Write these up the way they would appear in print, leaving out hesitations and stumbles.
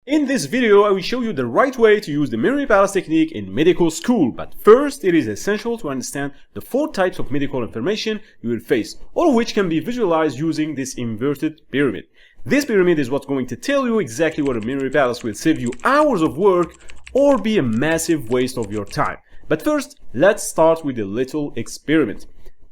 In this video, I will show you the right way to use the memory palace technique in medical school. But first, it is essential to understand the 4 types of medical information you will face, all of which can be visualized using this inverted pyramid. This pyramid is what's going to tell you exactly what a memory palace will save you hours of work or be a massive waste of your time. But first, let's start with a little experiment.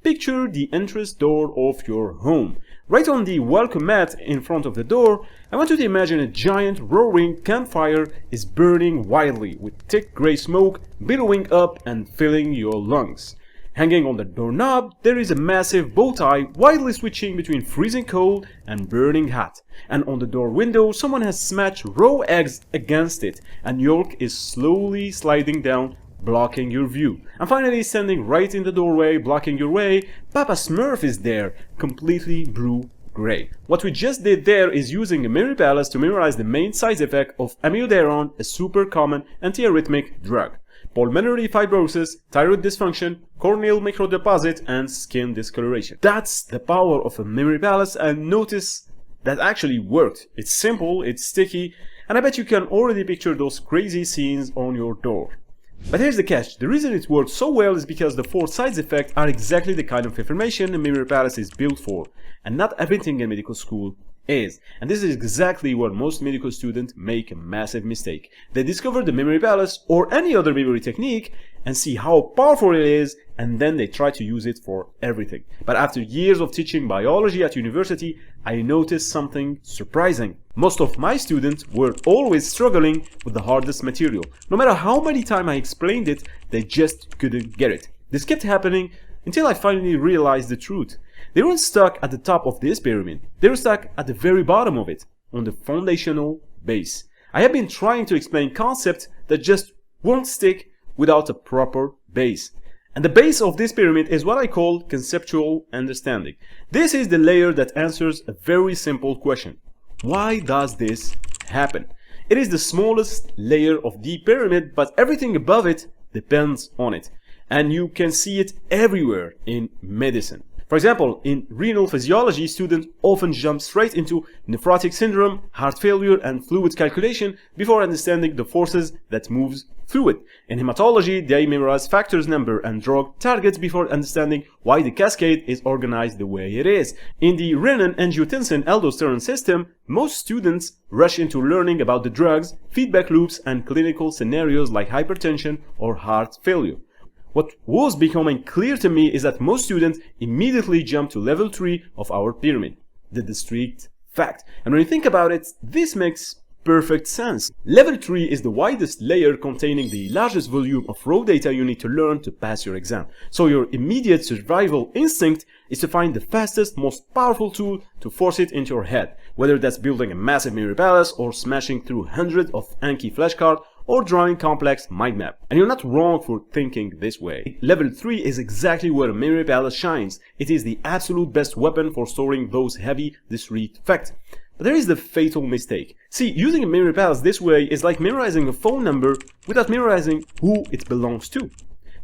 Picture the entrance door of your home. Right on the welcome mat in front of the door, I want you to imagine a giant roaring campfire is burning wildly with thick gray smoke billowing up and filling your lungs. Hanging on the doorknob, there is a massive bow tie wildly switching between freezing cold and burning hot. And on the door window, someone has smashed raw eggs against it, and yolk is slowly sliding down, blocking your view. And finally, standing right in the doorway, blocking your way, Papa Smurf is there, completely blue-gray. What we just did there is using a memory palace to memorize the main side effect of amiodarone, a super common antiarrhythmic drug. Pulmonary fibrosis, thyroid dysfunction, corneal microdeposit, and skin discoloration. That's the power of a memory palace, and notice that actually worked. It's simple, it's sticky, and I bet you can already picture those crazy scenes on your door. But here's the catch. The reason it works so well is because the 4 side effects are exactly the kind of information a memory palace is built for, and not everything in medical school is. And this is exactly where most medical students make a massive mistake. They discover the memory palace or any other memory technique and see how powerful it is, and then they try to use it for everything. But after years of teaching biology at university, I noticed something surprising. Most of my students were always struggling with the hardest material. No matter how many times I explained it, they just couldn't get it. This kept happening until I finally realized the truth. They weren't stuck at the top of this pyramid. They were stuck at the very bottom of it, on the foundational base. I have been trying to explain concepts that just won't stick without a proper base. And the base of this pyramid is what I call conceptual understanding. This is the layer that answers a very simple question. Why does this happen? It is the smallest layer of the pyramid, but everything above it depends on it. And you can see it everywhere in medicine. For example, in renal physiology, students often jump straight into nephrotic syndrome, heart failure, and fluid calculation before understanding the forces that moves through it. In hematology, they memorize factors number and drug targets before understanding why the cascade is organized the way it is. In the renin-angiotensin-aldosterone system, most students rush into learning about the drugs, feedback loops, and clinical scenarios like hypertension or heart failure. What was becoming clear to me is that most students immediately jump to level 3 of our pyramid, the discrete fact. And when you think about it, this makes perfect sense. Level 3 is the widest layer containing the largest volume of raw data you need to learn to pass your exam. So your immediate survival instinct is to find the fastest, most powerful tool to force it into your head, whether that's building a massive memory palace or smashing through hundreds of Anki flashcards or drawing complex mind map. And you're not wrong for thinking this way. Level 3 is exactly where a memory palace shines. It is the absolute best weapon for storing those heavy discrete facts. But there is the fatal mistake. See, using a memory palace this way is like memorizing a phone number without memorizing who it belongs to.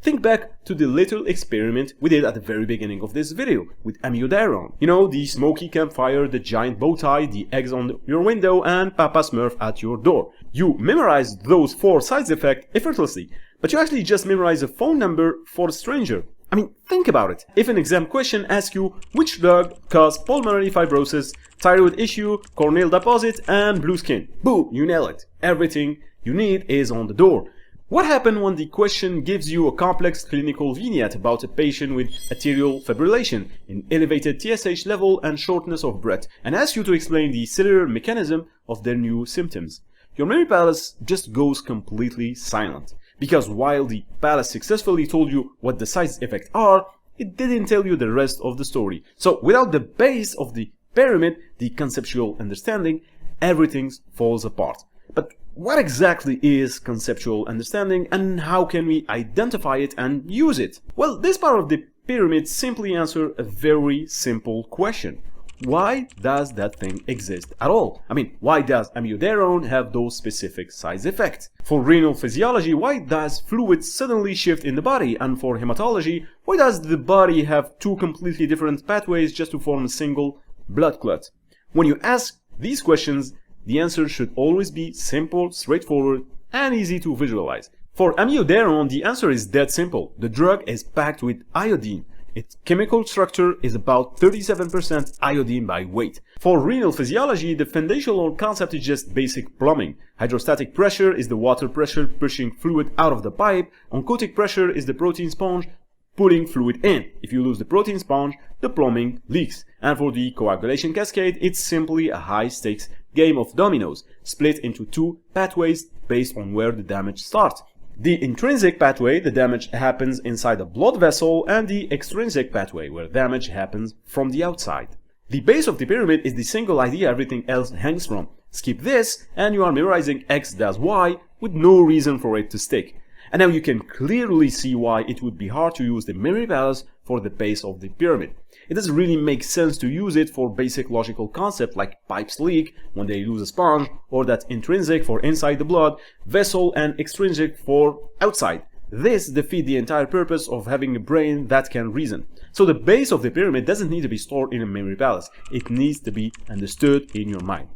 Think back to the little experiment we did at the very beginning of this video with amiodarone. You know, the smoky campfire, the giant bow tie, the eggs on your window, and Papa Smurf at your door. You memorized those 4 side effects effortlessly, but you actually just memorized a phone number for a stranger. I mean, think about it. If an exam question asks you which drug caused pulmonary fibrosis, thyroid issue, corneal deposit, and blue skin, boom, you nail it. Everything you need is on the door. What happens when the question gives you a complex clinical vignette about a patient with atrial fibrillation, an elevated TSH level, and shortness of breath, and asks you to explain the cellular mechanism of their new symptoms? Your memory palace just goes completely silent. Because while the palace successfully told you what the side effects are, it didn't tell you the rest of the story. So without the base of the pyramid, the conceptual understanding, everything falls apart. But what exactly is conceptual understanding, and how can we identify it and use it? Well, this part of the pyramid simply answers a very simple question. Why does that thing exist at all? I mean, why does amiodarone have those specific side effects? For renal physiology, why does fluid suddenly shift in the body? And for hematology, why does the body have 2 completely different pathways just to form a single blood clot? When you ask these questions, the answer should always be simple, straightforward, and easy to visualize. For amiodarone, the answer is dead simple. The drug is packed with iodine. Its chemical structure is about 37% iodine by weight. For renal physiology, the foundational concept is just basic plumbing. Hydrostatic pressure is the water pressure pushing fluid out of the pipe. Oncotic pressure is the protein sponge pulling fluid in. If you lose the protein sponge, the plumbing leaks. And for the coagulation cascade, it's simply a high-stakes game of dominoes, split into two pathways based on where the damage starts. The intrinsic pathway, the damage happens inside a blood vessel, and the extrinsic pathway, where damage happens from the outside. The base of the pyramid is the single idea everything else hangs from. Skip this, and you are memorizing X does Y with no reason for it to stick. And now you can clearly see why it would be hard to use the memory palace for the base of the pyramid. It doesn't really make sense to use it for basic logical concepts like pipes leak when they lose a sponge, or that intrinsic for inside the blood vessel and extrinsic for outside. This defeats the entire purpose of having a brain that can reason. So the base of the pyramid doesn't need to be stored in a memory palace. It needs to be understood in your mind.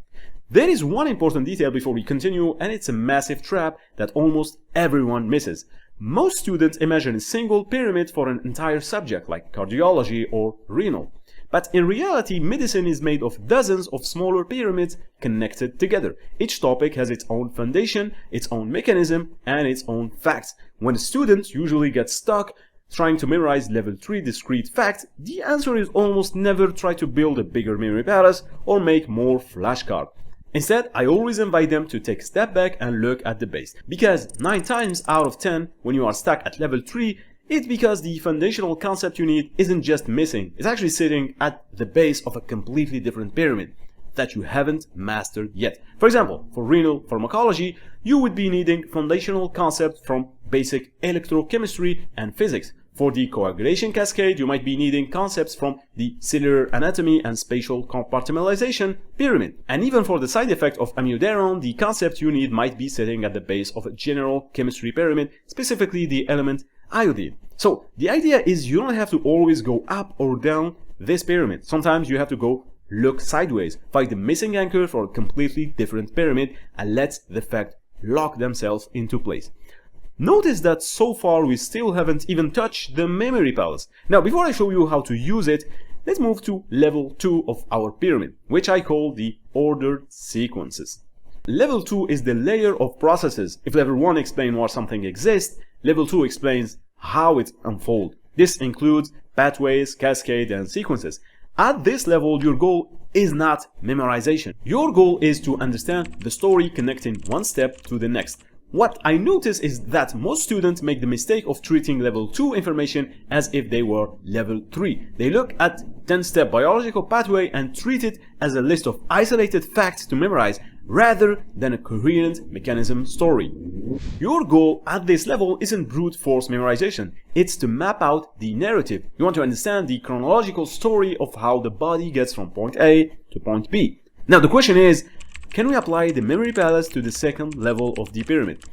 There is one important detail before we continue, and it's a massive trap that almost everyone misses. Most students imagine a single pyramid for an entire subject like cardiology or renal. But in reality, medicine is made of dozens of smaller pyramids connected together. Each topic has its own foundation, its own mechanism, and its own facts. When a student usually gets stuck trying to memorize level 3 discrete facts, the answer is almost never try to build a bigger memory palace or make more flashcards. Instead, I always invite them to take a step back and look at the base. Because 9 times out of 10, when you are stuck at level 3, it's because the foundational concept you need isn't just missing, it's actually sitting at the base of a completely different pyramid that you haven't mastered yet. For example, for renal pharmacology, you would be needing foundational concepts from basic electrochemistry and physics. For the coagulation cascade, you might be needing concepts from the cellular anatomy and spatial compartmentalization pyramid. And even for the side effect of amiodarone, the concept you need might be sitting at the base of a general chemistry pyramid, specifically the element iodine. So the idea is you don't have to always go up or down this pyramid. Sometimes you have to go look sideways, find the missing anchor for a completely different pyramid, and let the facts lock themselves into place. Notice that so far we still haven't even touched the memory palace. Now, before I show you how to use it, let's move to level 2 of our pyramid, which I call the ordered sequences. Level 2 is the layer of processes. If level 1 explains why something exists, level 2 explains how it unfolds. This includes pathways, cascade, and sequences. At this level, your goal is not memorization. Your goal is to understand the story connecting one step to the next. What I notice is that most students make the mistake of treating level 2 information as if they were level 3. They look at 10-step biological pathway and treat it as a list of isolated facts to memorize rather than a coherent mechanism story. Your goal at this level isn't brute force memorization, it's to map out the narrative. You want to understand the chronological story of how the body gets from point A to point B. Now the question is, can we apply the memory palace to the second level of the pyramid?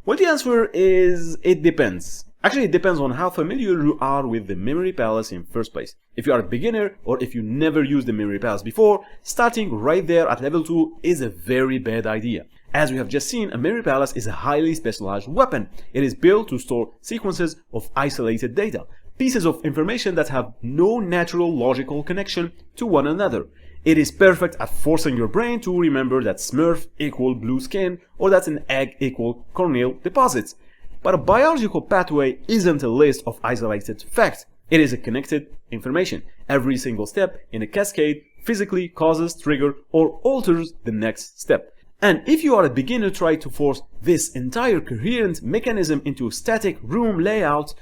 Well, the answer is it depends. Actually, it depends on how familiar you are with the memory palace in first place. If you are a beginner or if you never used the memory palace before, starting right there at level 2 is a very bad idea. As we have just seen, a memory palace is a highly specialized weapon. It is built to store sequences of isolated data, pieces of information that have no natural logical connection to one another. It is perfect at forcing your brain to remember that Smurf equal blue skin or that an egg equal corneal deposits. But a biological pathway isn't a list of isolated facts. It is a connected information. Every single step in a cascade physically causes, trigger, or alters the next step. And if you are a beginner trying to force this entire coherent mechanism into a static room layout,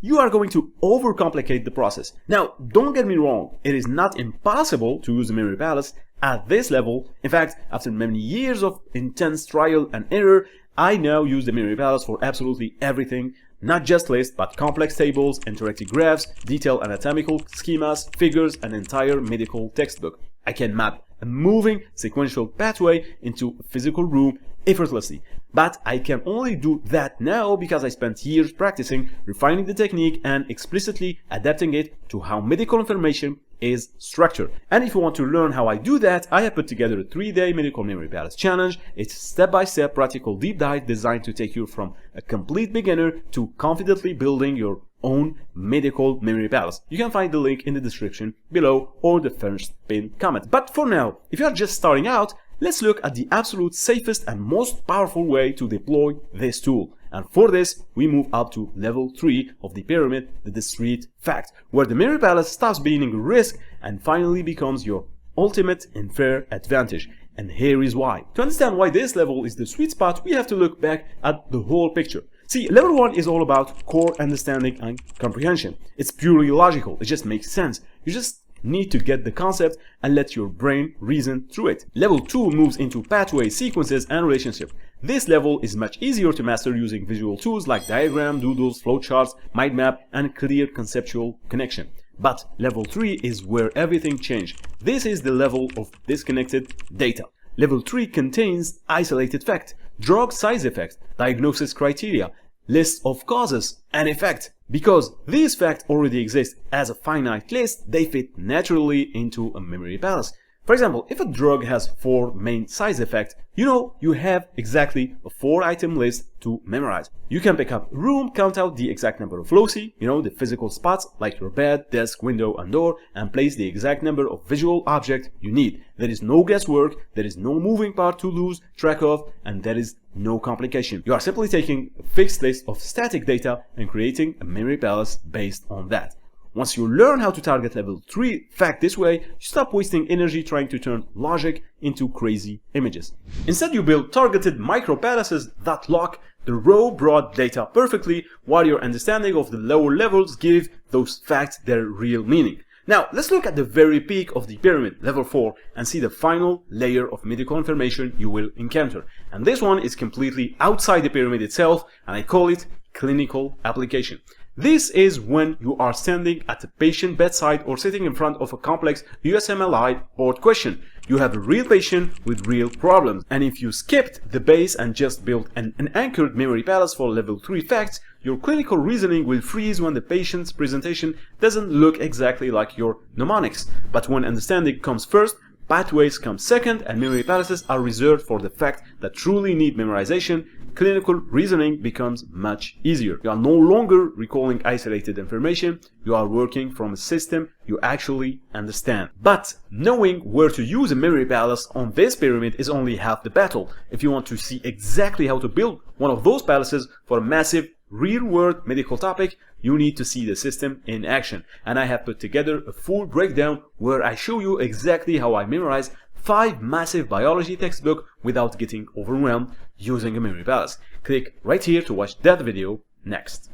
you are going to overcomplicate the process. Now, don't get me wrong, it is not impossible to use the memory palace at this level. In fact, after many years of intense trial and error, I now use the memory palace for absolutely everything, not just lists, but complex tables, interactive graphs, detailed anatomical schemas, figures, an entire medical textbook. I can map a moving sequential pathway into a physical room effortlessly. But I can only do that now because I spent years practicing, refining the technique, and explicitly adapting it to how medical information is structure. And if you want to learn how I do that, I have put together a 3-day medical memory palace challenge. It's step-by-step practical deep dive designed to take you from a complete beginner to confidently building your own medical memory palace. You can find the link in the description below or the first pinned comment. But for now, if you are just starting out, let's look at the absolute safest and most powerful way to deploy this tool. And for this, we move up to level 3 of the pyramid, the discrete fact, where the memory palace stops being a risk and finally becomes your ultimate unfair advantage. And here is why. To understand why this level is the sweet spot, we have to look back at the whole picture. See, level 1 is all about core understanding and comprehension. It's purely logical, it just makes sense. You just need to get the concept and let your brain reason through it. Level 2 moves into pathways, sequences, and relationships. This level is much easier to master using visual tools like diagram, doodles, flowcharts, mind map, and clear conceptual connection. But level 3 is where everything changes. This is the level of disconnected data. Level 3 contains isolated fact, drug size effect, diagnosis criteria, list of causes, and effect. Because these facts already exist as a finite list, they fit naturally into a memory palace. For example, if a drug has 4 main side effects, you have exactly a 4-item list to memorize. You can pick up a room, count out the exact number of loci, the physical spots like your bed, desk, window, and door, and place the exact number of visual objects you need. There is no guesswork, there is no moving part to lose track of, and there is no complication. You are simply taking a fixed list of static data and creating a memory palace based on that. Once you learn how to target level 3 fact this way, you stop wasting energy trying to turn logic into crazy images. Instead, you build targeted micro palaces that lock the raw broad data perfectly, while your understanding of the lower levels give those facts their real meaning. Now, let's look at the very peak of the pyramid, level 4, and see the final layer of medical information you will encounter. And this one is completely outside the pyramid itself, and I call it clinical application. This is when you are standing at a patient bedside or sitting in front of a complex USMLE board question. You have a real patient with real problems. And if you skipped the base and just built an anchored memory palace for level 3 facts, your clinical reasoning will freeze when the patient's presentation doesn't look exactly like your mnemonics. But when understanding comes first, pathways come second, and memory palaces are reserved for the facts that truly need memorization, clinical reasoning becomes much easier. You are no longer recalling isolated information, you are working from a system you actually understand. But knowing where to use a memory palace on this pyramid is only half the battle. If you want to see exactly how to build one of those palaces for a massive real-world medical topic, you need to see the system in action. And I have put together a full breakdown where I show you exactly how I memorize 5 massive biology textbooks without getting overwhelmed using a memory palace. Click right here to watch that video next.